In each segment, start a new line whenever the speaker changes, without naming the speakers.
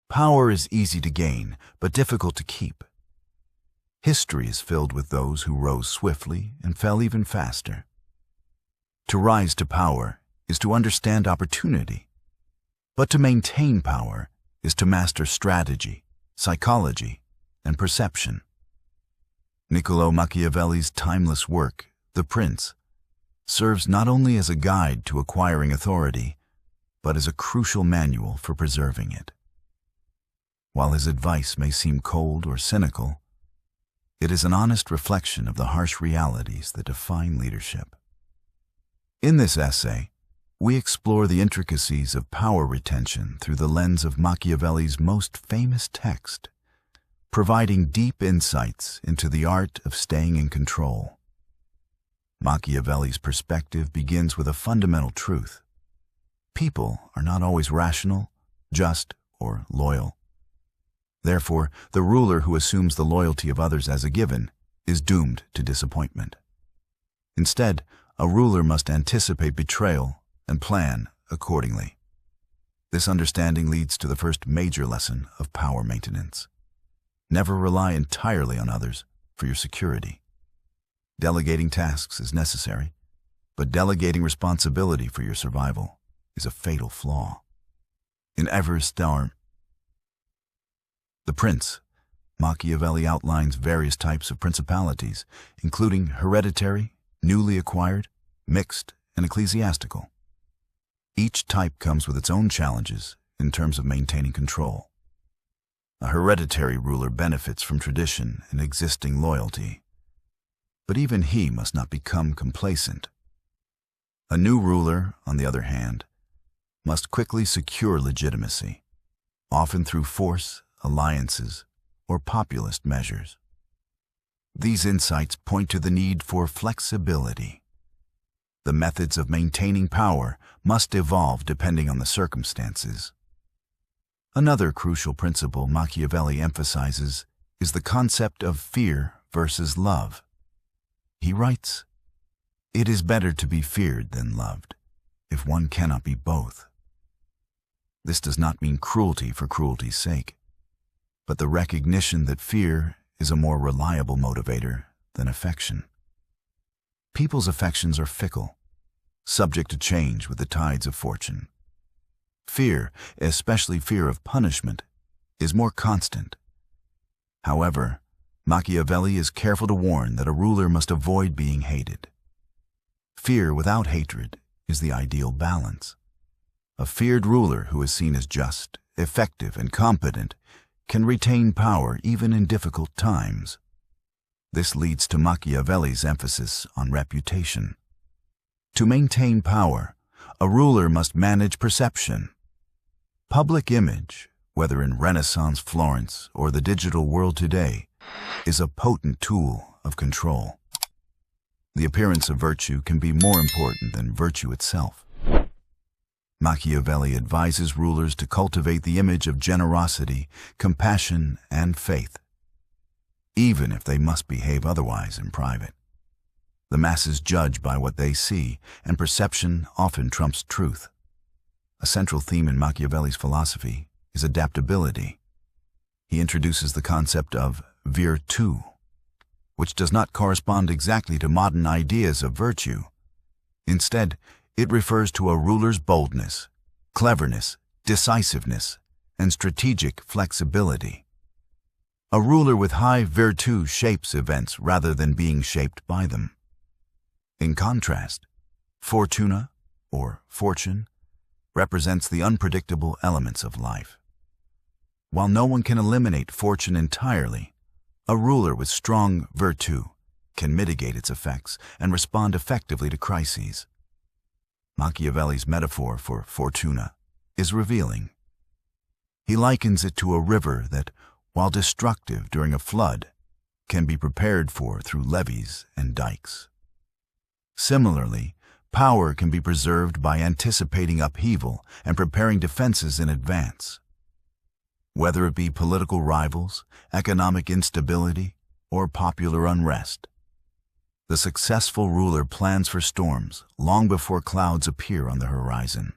Power is easy to gain, but difficult to keep. History is filled with those who rose swiftly and fell even faster. To rise to power is to understand opportunity, but to maintain power is to master strategy, psychology, and perception. Niccolò Machiavelli's timeless work, The Prince, serves not only as a guide to acquiring authority, but as a crucial manual for preserving it. While his advice may seem cold or cynical, it is an honest reflection of the harsh realities that define leadership. In this essay, we explore the intricacies of power retention through the lens of Machiavelli's most famous text, providing deep insights into the art of staying in control. Machiavelli's perspective begins with a fundamental truth. People are not always rational, just, or loyal. Therefore, the ruler who assumes the loyalty of others as a given is doomed to disappointment. Instead, a ruler must anticipate betrayal and plan accordingly. This understanding leads to the first major lesson of power maintenance. Never rely entirely on others for your security. Delegating tasks is necessary, but delegating responsibility for your survival is a fatal flaw. In The Prince, Machiavelli outlines various types of principalities, including hereditary, newly acquired, mixed, and ecclesiastical. Each type comes with its own challenges in terms of maintaining control. A hereditary ruler benefits from tradition and existing loyalty, but even he must not become complacent. A new ruler, on the other hand, must quickly secure legitimacy, often through force, alliances, or populist measures. These insights point to the need for flexibility. The methods of maintaining power must evolve depending on the circumstances. Another crucial principle Machiavelli emphasizes is the concept of fear versus love. He writes, "It is better to be feared than loved, if one cannot be both." This does not mean cruelty for cruelty's sake, but the recognition that fear is a more reliable motivator than affection. People's affections are fickle, subject to change with the tides of fortune. Fear, especially fear of punishment, is more constant. However, Machiavelli is careful to warn that a ruler must avoid being hated. Fear without hatred is the ideal balance. A feared ruler who is seen as just, effective, and competent can retain power even in difficult times. This leads to Machiavelli's emphasis on reputation. To maintain power, a ruler must manage perception. Public image, whether in Renaissance Florence or the digital world today, is a potent tool of control. The appearance of virtue can be more important than virtue itself. Machiavelli advises rulers to cultivate the image of generosity, compassion, and faith, even if they must behave otherwise in private. The masses judge by what they see, and perception often trumps truth. A central theme in Machiavelli's philosophy is adaptability. He introduces the concept of virtù, which does not correspond exactly to modern ideas of virtue. Instead, it refers to a ruler's boldness, cleverness, decisiveness, and strategic flexibility. A ruler with high virtù shapes events rather than being shaped by them. In contrast, fortuna, or fortune, represents the unpredictable elements of life. While no one can eliminate fortune entirely, a ruler with strong virtù can mitigate its effects and respond effectively to crises. Machiavelli's metaphor for fortuna is revealing. He likens it to a river that, while destructive during a flood, can be prepared for through levees and dikes. Similarly, power can be preserved by anticipating upheaval and preparing defenses in advance. Whether it be political rivals, economic instability, or popular unrest, the successful ruler plans for storms long before clouds appear on the horizon.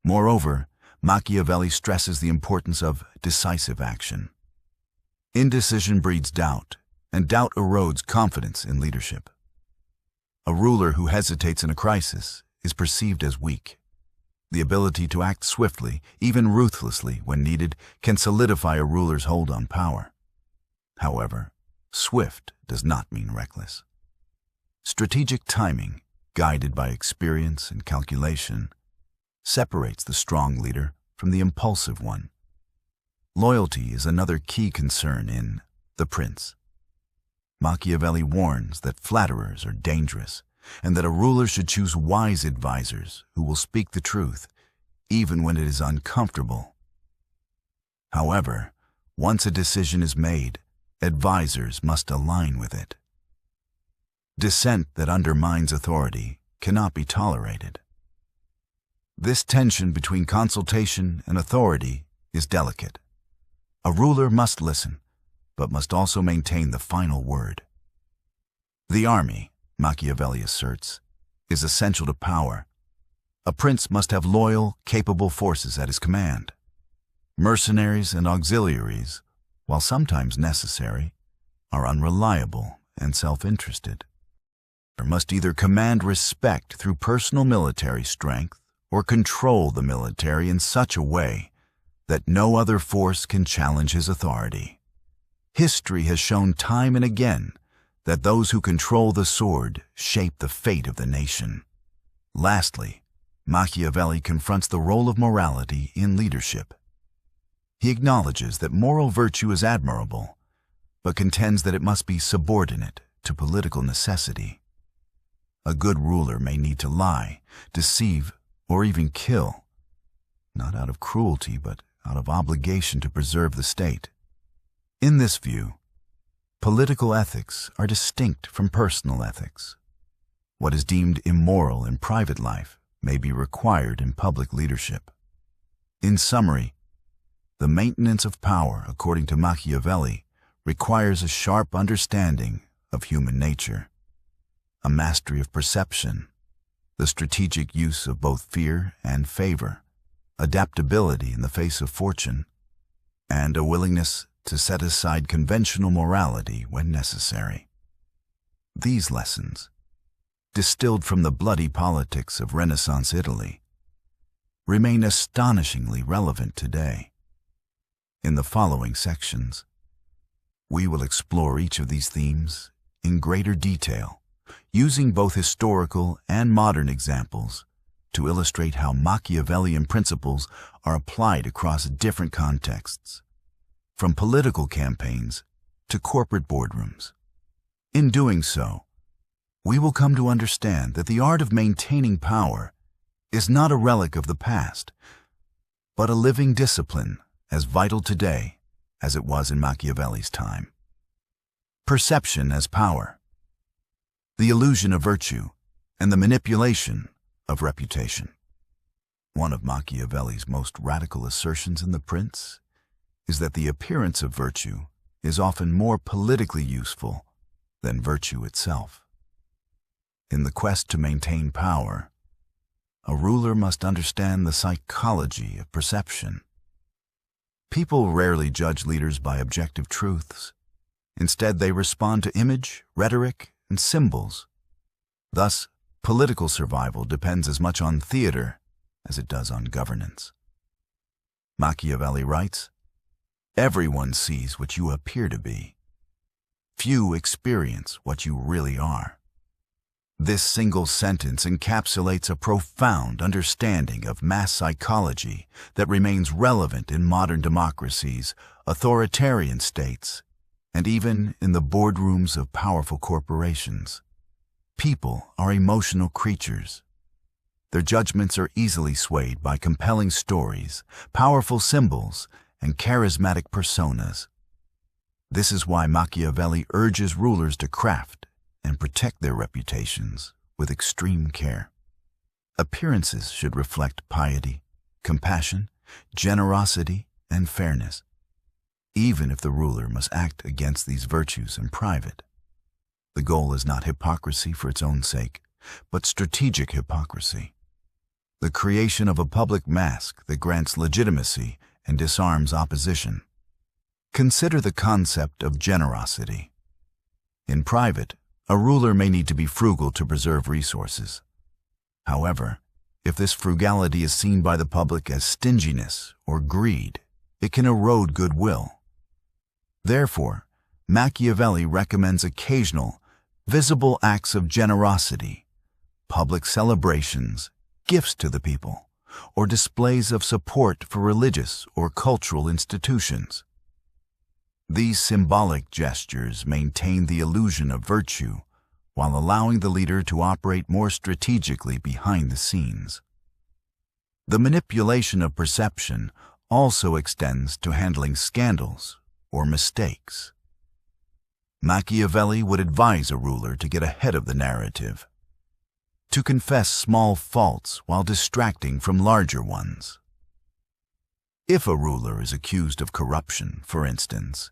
Moreover, Machiavelli stresses the importance of decisive action. Indecision breeds doubt, and doubt erodes confidence in leadership. A ruler who hesitates in a crisis is perceived as weak. The ability to act swiftly, even ruthlessly when needed, can solidify a ruler's hold on power. However, swift does not mean reckless. Strategic timing, guided by experience and calculation, separates the strong leader from the impulsive one. Loyalty is another key concern in The Prince. Machiavelli warns that flatterers are dangerous and that a ruler should choose wise advisors who will speak the truth, even when it is uncomfortable. However, once a decision is made, advisors must align with it. Dissent that undermines authority cannot be tolerated. This tension between consultation and authority is delicate. A ruler must listen, but must also maintain the final word. The army, Machiavelli asserts, is essential to power. A prince must have loyal, capable forces at his command. Mercenaries and auxiliaries, while sometimes necessary, are unreliable and self-interested. They must either command respect through personal military strength or control the military in such a way that no other force can challenge his authority. History has shown time and again that those who control the sword shape the fate of the nation. Lastly, Machiavelli confronts the role of morality in leadership. He acknowledges that moral virtue is admirable, but contends that it must be subordinate to political necessity. A good ruler may need to lie, deceive, or even kill, not out of cruelty, but out of obligation to preserve the state. In this view, political ethics are distinct from personal ethics. What is deemed immoral in private life may be required in public leadership. In summary, the maintenance of power, according to Machiavelli, requires a sharp understanding of human nature, a mastery of perception, the strategic use of both fear and favor, adaptability in the face of fortune, and a willingness to set aside conventional morality when necessary. These lessons, distilled from the bloody politics of Renaissance Italy, remain astonishingly relevant today. In the following sections, we will explore each of these themes in greater detail, using both historical and modern examples to illustrate how Machiavellian principles are applied across different contexts, from political campaigns to corporate boardrooms. In doing so, we will come to understand that the art of maintaining power is not a relic of the past, but a living discipline as vital today as it was in Machiavelli's time. Perception as power, the illusion of virtue, and the manipulation of reputation. One of Machiavelli's most radical assertions in The Prince is that the appearance of virtue is often more politically useful than virtue itself. In the quest to maintain power, a ruler must understand the psychology of perception. People rarely judge leaders by objective truths. Instead, they respond to image, rhetoric, and symbols. Thus, political survival depends as much on theater as it does on governance. Machiavelli writes, "Everyone sees what you appear to be. Few experience what you really are." This single sentence encapsulates a profound understanding of mass psychology that remains relevant in modern democracies, authoritarian states, and even in the boardrooms of powerful corporations. People are emotional creatures. Their judgments are easily swayed by compelling stories, powerful symbols, and charismatic personas. This is why Machiavelli urges rulers to craft and protect their reputations with extreme care. Appearances should reflect piety, compassion, generosity, and fairness, even if the ruler must act against these virtues in private. The goal is not hypocrisy for its own sake, but strategic hypocrisy. the creation of a public mask that grants legitimacy and disarms opposition. Consider the concept of generosity. In private, a ruler may need to be frugal to preserve resources. However, if this frugality is seen by the public as stinginess or greed, it can erode goodwill. Therefore, Machiavelli recommends occasional, visible acts of generosity, public celebrations, gifts to the people, or displays of support for religious or cultural institutions. These symbolic gestures maintain the illusion of virtue while allowing the leader to operate more strategically behind the scenes. The manipulation of perception also extends to handling scandals or mistakes. Machiavelli would advise a ruler to get ahead of the narrative, to confess small faults while distracting from larger ones. If a ruler is accused of corruption, for instance,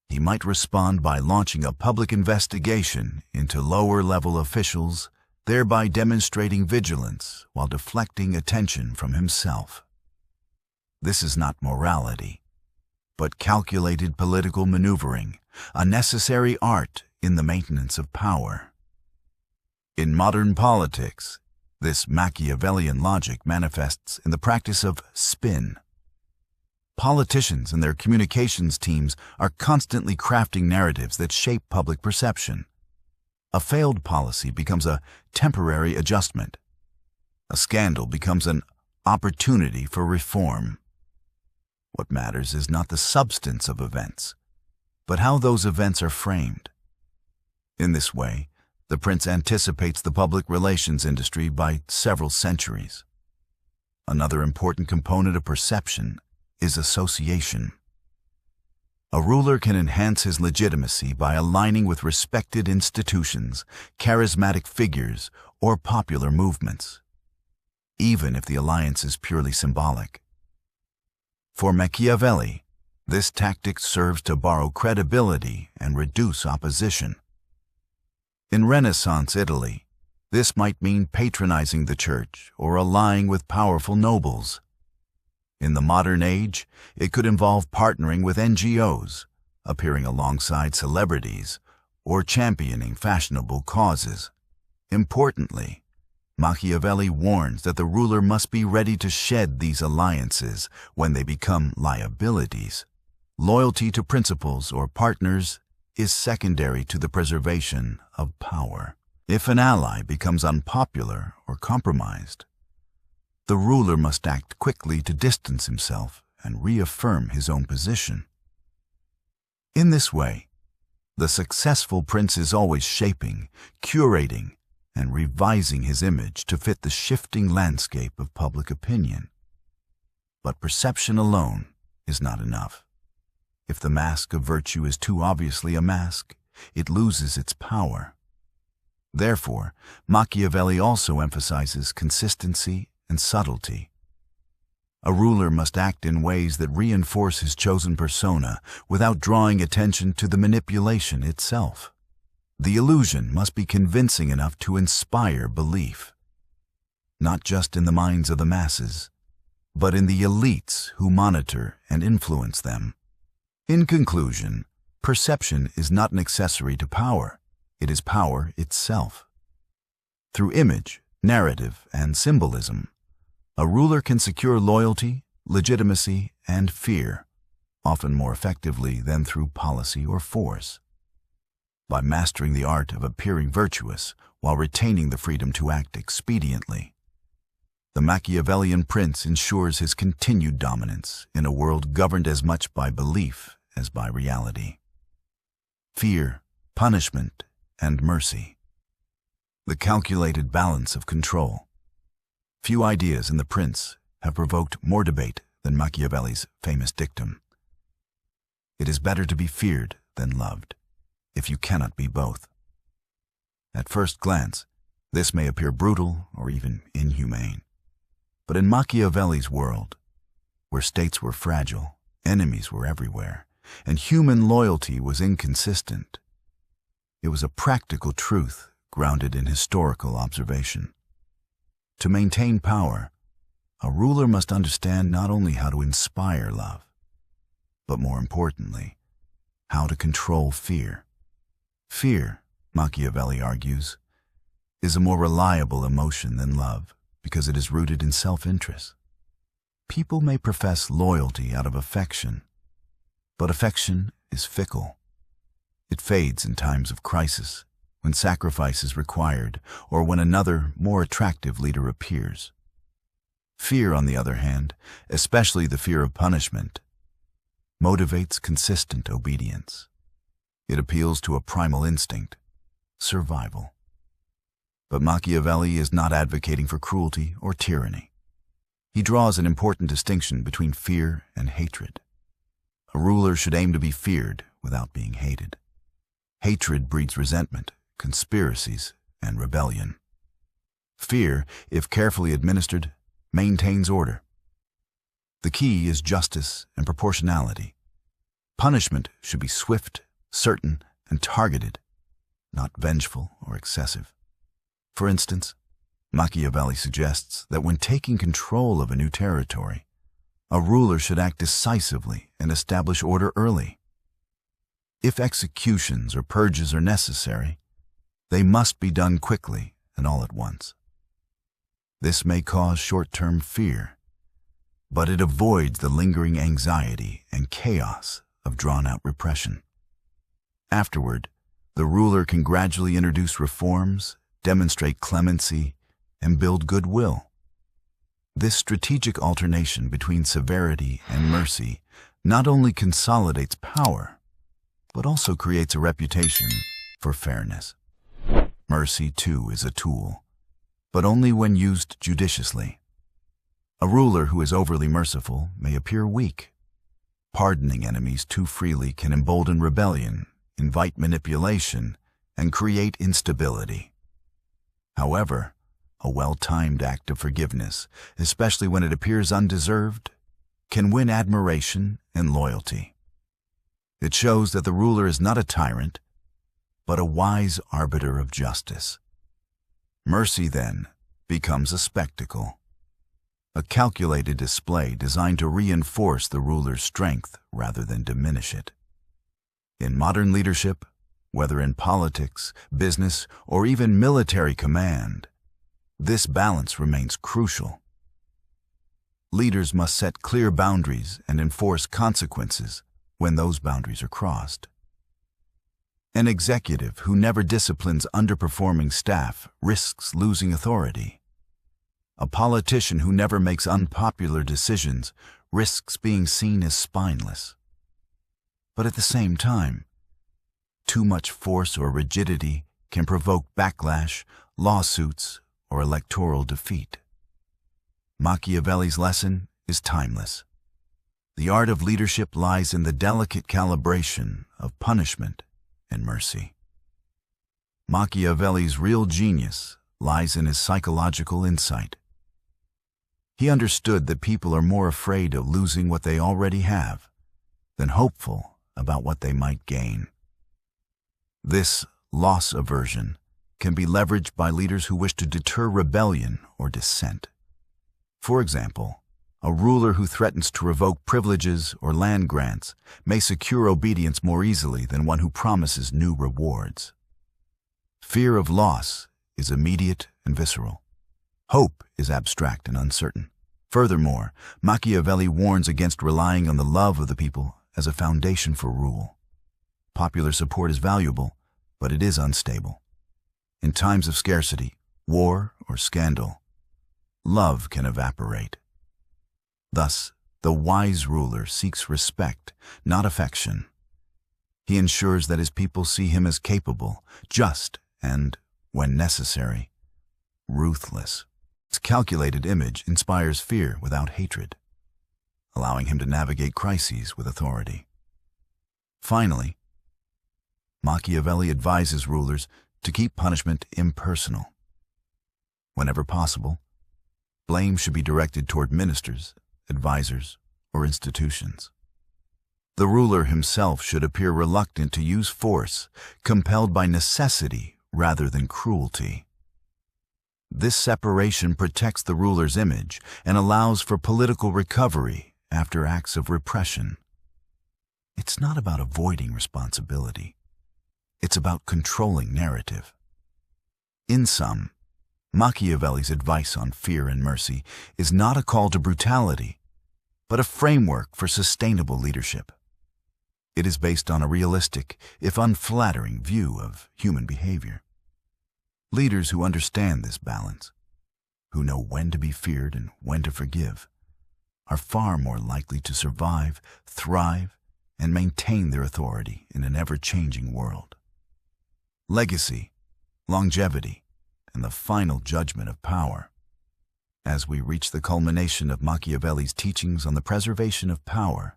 he might respond by launching a public investigation into lower-level officials, thereby demonstrating vigilance while deflecting attention from himself. This is not morality, but calculated political maneuvering, a necessary art in the maintenance of power. In modern politics, this Machiavellian logic manifests in the practice of spin. Politicians and their communications teams are constantly crafting narratives that shape public perception. A failed policy becomes a temporary adjustment. A scandal becomes an opportunity for reform. What matters is not the substance of events, but how those events are framed. In this way, the prince anticipates the public relations industry by several centuries. Another important component of perception is association. A ruler can enhance his legitimacy by aligning with respected institutions, charismatic figures, or popular movements, even if the alliance is purely symbolic. For Machiavelli, this tactic serves to borrow credibility and reduce opposition. In Renaissance Italy, this might mean patronizing the church or allying with powerful nobles. In the modern age, it could involve partnering with NGOs, appearing alongside celebrities, or championing fashionable causes. Importantly, Machiavelli warns that the ruler must be ready to shed these alliances when they become liabilities. Loyalty to principles or partners is secondary to the preservation of power. If an ally becomes unpopular or compromised, the ruler must act quickly to distance himself and reaffirm his own position. In this way, the successful prince is always shaping, curating, and revising his image to fit the shifting landscape of public opinion. But perception alone is not enough. If the mask of virtue is too obviously a mask, it loses its power. Therefore, Machiavelli also emphasizes consistency and subtlety. A ruler must act in ways that reinforce his chosen persona without drawing attention to the manipulation itself. The illusion must be convincing enough to inspire belief, not just in the minds of the masses, but in the elites who monitor and influence them. In conclusion, perception is not an accessory to power, it is power itself. Through image, narrative, and symbolism, a ruler can secure loyalty, legitimacy, and fear, often more effectively than through policy or force. By mastering the art of appearing virtuous while retaining the freedom to act expediently, the Machiavellian prince ensures his continued dominance in a world governed as much by belief as by reality. Fear, punishment, and mercy. The calculated balance of control. Few ideas in The Prince have provoked more debate than Machiavelli's famous dictum: "It is better to be feared than loved, if you cannot be both." At first glance, this may appear brutal or even inhumane. But in Machiavelli's world, where states were fragile, enemies were everywhere, and human loyalty was inconsistent, it was a practical truth grounded in historical observation. To maintain power, a ruler must understand not only how to inspire love, but more importantly, how to control fear. Fear, Machiavelli argues, is a more reliable emotion than love because it is rooted in self-interest. People may profess loyalty out of affection, but affection is fickle. It fades in times of crisis, when sacrifice is required, or when another, more attractive leader appears. Fear, on the other hand, especially the fear of punishment, motivates consistent obedience. It appeals to a primal instinct, survival. But Machiavelli is not advocating for cruelty or tyranny. He draws an important distinction between fear and hatred. A ruler should aim to be feared without being hated. Hatred breeds resentment, conspiracies, and rebellion. Fear, if carefully administered, maintains order. The key is justice and proportionality. Punishment should be swift, certain, and targeted, not vengeful or excessive. For instance, Machiavelli suggests that when taking control of a new territory, a ruler should act decisively and establish order early. If executions or purges are necessary, they must be done quickly and all at once. This may cause short-term fear, but it avoids the lingering anxiety and chaos of drawn-out repression. Afterward, the ruler can gradually introduce reforms, demonstrate clemency, and build goodwill. This strategic alternation between severity and mercy not only consolidates power, but also creates a reputation for fairness. Mercy, too, is a tool, but only when used judiciously. A ruler who is overly merciful may appear weak. Pardoning enemies too freely can embolden rebellion, invite manipulation, and create instability. However, a well-timed act of forgiveness, especially when it appears undeserved, can win admiration and loyalty. It shows that the ruler is not a tyrant, but a wise arbiter of justice. Mercy, then, becomes a spectacle, a calculated display designed to reinforce the ruler's strength rather than diminish it. In modern leadership, whether in politics, business, or even military command, this balance remains crucial. Leaders must set clear boundaries and enforce consequences when those boundaries are crossed. An executive who never disciplines underperforming staff risks losing authority. A politician who never makes unpopular decisions risks being seen as spineless. But at the same time, too much force or rigidity can provoke backlash, lawsuits, or electoral defeat. Machiavelli's lesson is timeless. The art of leadership lies in the delicate calibration of punishment and mercy. Machiavelli's real genius lies in his psychological insight. He understood that people are more afraid of losing what they already have than hopeful about what they might gain. This loss aversion can be leveraged by leaders who wish to deter rebellion or dissent. For example, a ruler who threatens to revoke privileges or land grants may secure obedience more easily than one who promises new rewards. Fear of loss is immediate and visceral. Hope is abstract and uncertain. Furthermore, Machiavelli warns against relying on the love of the people as a foundation for rule. Popular support is valuable, but it is unstable. In times of scarcity, war, or scandal, love can evaporate. Thus, the wise ruler seeks respect, not affection. He ensures that his people see him as capable, just, and, when necessary, ruthless. His calculated image inspires fear without hatred, allowing him to navigate crises with authority. Finally, Machiavelli advises rulers to keep punishment impersonal. Whenever possible, blame should be directed toward ministers, advisors, or institutions. The ruler himself should appear reluctant to use force, compelled by necessity rather than cruelty. This separation protects the ruler's image and allows for political recovery after acts of repression. It's not about avoiding responsibility. It's about controlling narrative. In sum, Machiavelli's advice on fear and mercy is not a call to brutality, but a framework for sustainable leadership. It is based on a realistic, if unflattering, view of human behavior. Leaders who understand this balance, who know when to be feared and when to forgive, are far more likely to survive, thrive, and maintain their authority in an ever-changing world. Legacy, longevity, and the final judgment of power. As we reach the culmination of Machiavelli's teachings on the preservation of power,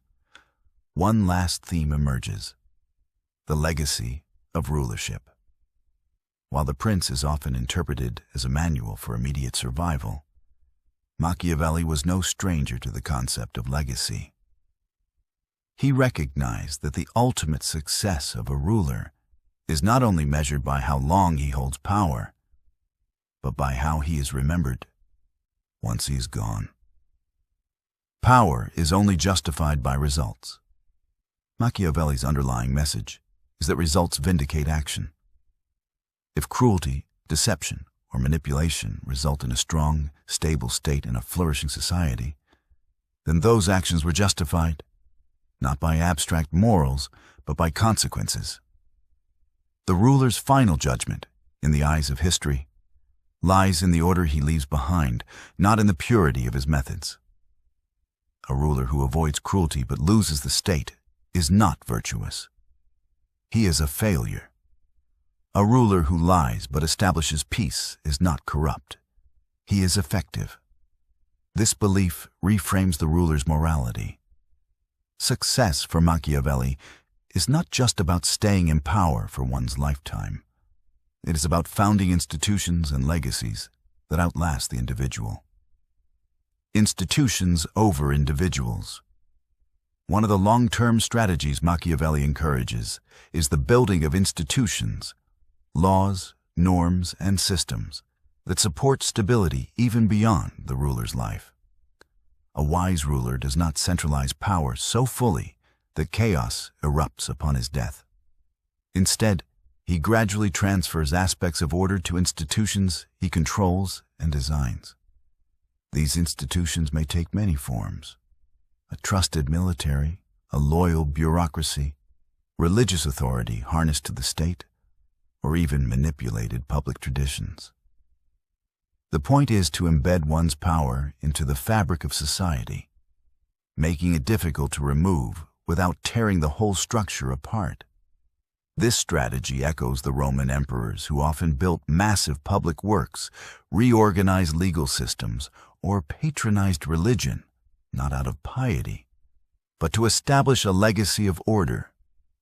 one last theme emerges: the legacy of rulership. While The Prince is often interpreted as a manual for immediate survival, Machiavelli was no stranger to the concept of legacy. He recognized that the ultimate success of a ruler is not only measured by how long he holds power, but by how he is remembered once he is gone. Power is only justified by results. Machiavelli's underlying message is that results vindicate action. If cruelty, deception, or manipulation result in a strong, stable state and a flourishing society, then those actions were justified, not by abstract morals, but by consequences. The ruler's final judgment, in the eyes of history, lies in the order he leaves behind, not in the purity of his methods. A ruler who avoids cruelty but loses the state is not virtuous. He is a failure. A ruler who lies but establishes peace is not corrupt. He is effective. This belief reframes the ruler's morality. Success for Machiavelli is not just about staying in power for one's lifetime. It is about founding institutions and legacies that outlast the individual. Institutions over individuals. One of the long-term strategies Machiavelli encourages is the building of institutions, laws, norms, and systems that support stability even beyond the ruler's life. A wise ruler does not centralize power so fully that chaos erupts upon his death. Instead, he gradually transfers aspects of order to institutions he controls and designs. These institutions may take many forms: a trusted military, a loyal bureaucracy, religious authority harnessed to the state, or even manipulated public traditions. The point is to embed one's power into the fabric of society, making it difficult to remove without tearing the whole structure apart. This strategy echoes the Roman emperors who often built massive public works, reorganized legal systems, or patronized religion, not out of piety, but to establish a legacy of order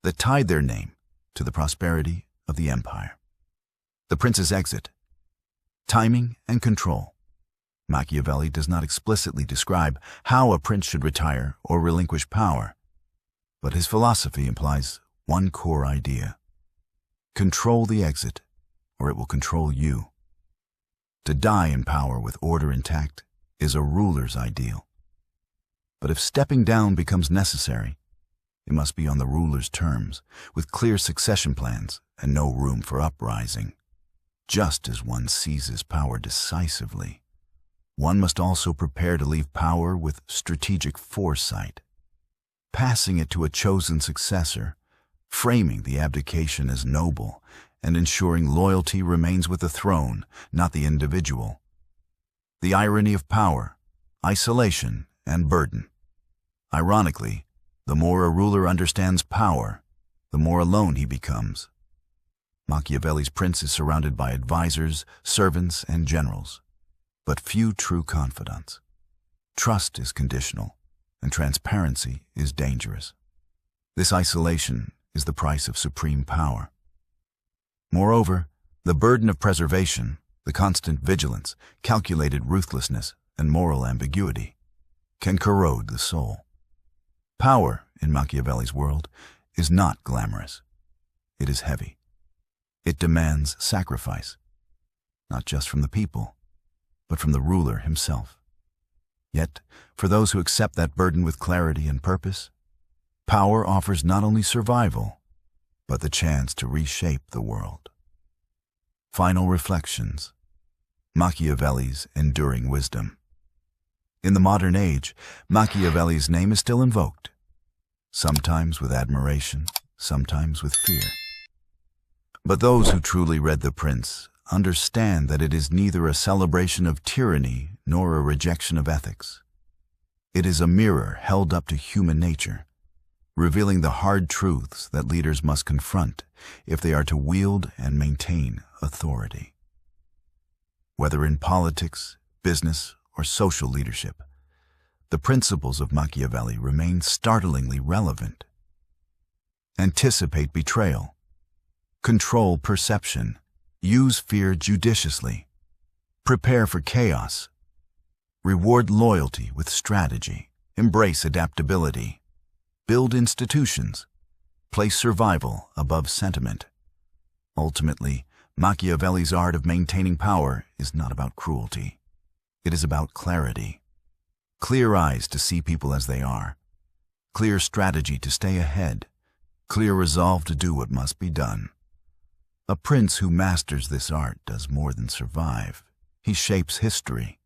that tied their name to the prosperity of the empire. The Prince's exit. Timing and control. Machiavelli does not explicitly describe how a prince should retire or relinquish power, but his philosophy implies one core idea: control the exit, or it will control you. To die in power with order intact is a ruler's ideal. But if stepping down becomes necessary, it must be on the ruler's terms, with clear succession plans and no room for uprising. Just as one seizes power decisively, one must also prepare to leave power with strategic foresight, passing it to a chosen successor, framing the abdication as noble, and ensuring loyalty remains with the throne, not the individual. The irony of power, isolation, and burden. Ironically, the more a ruler understands power, the more alone he becomes. Machiavelli's prince is surrounded by advisors, servants, and generals, but few true confidants. Trust is conditional, and transparency is dangerous. This isolation is the price of supreme power. Moreover, the burden of preservation, the constant vigilance, calculated ruthlessness, and moral ambiguity can corrode the soul. Power, in Machiavelli's world, is not glamorous. It is heavy. It demands sacrifice, not just from the people, but from the ruler himself. Yet, for those who accept that burden with clarity and purpose, power offers not only survival, but the chance to reshape the world. Final reflections. Machiavelli's enduring wisdom. In the modern age, Machiavelli's name is still invoked, sometimes with admiration, sometimes with fear. But those who truly read The Prince understand that it is neither a celebration of tyranny nor a rejection of ethics. It is a mirror held up to human nature, revealing the hard truths that leaders must confront if they are to wield and maintain authority. Whether in politics, business, or social leadership, the principles of Machiavelli remain startlingly relevant. Anticipate betrayal. Control perception. Use fear judiciously. Prepare for chaos. Reward loyalty with strategy. Embrace adaptability. Build institutions. Place survival above sentiment. Ultimately, Machiavelli's art of maintaining power is not about cruelty. It is about clarity. Clear eyes to see people as they are. Clear strategy to stay ahead. Clear resolve to do what must be done. A prince who masters this art does more than survive. He shapes history.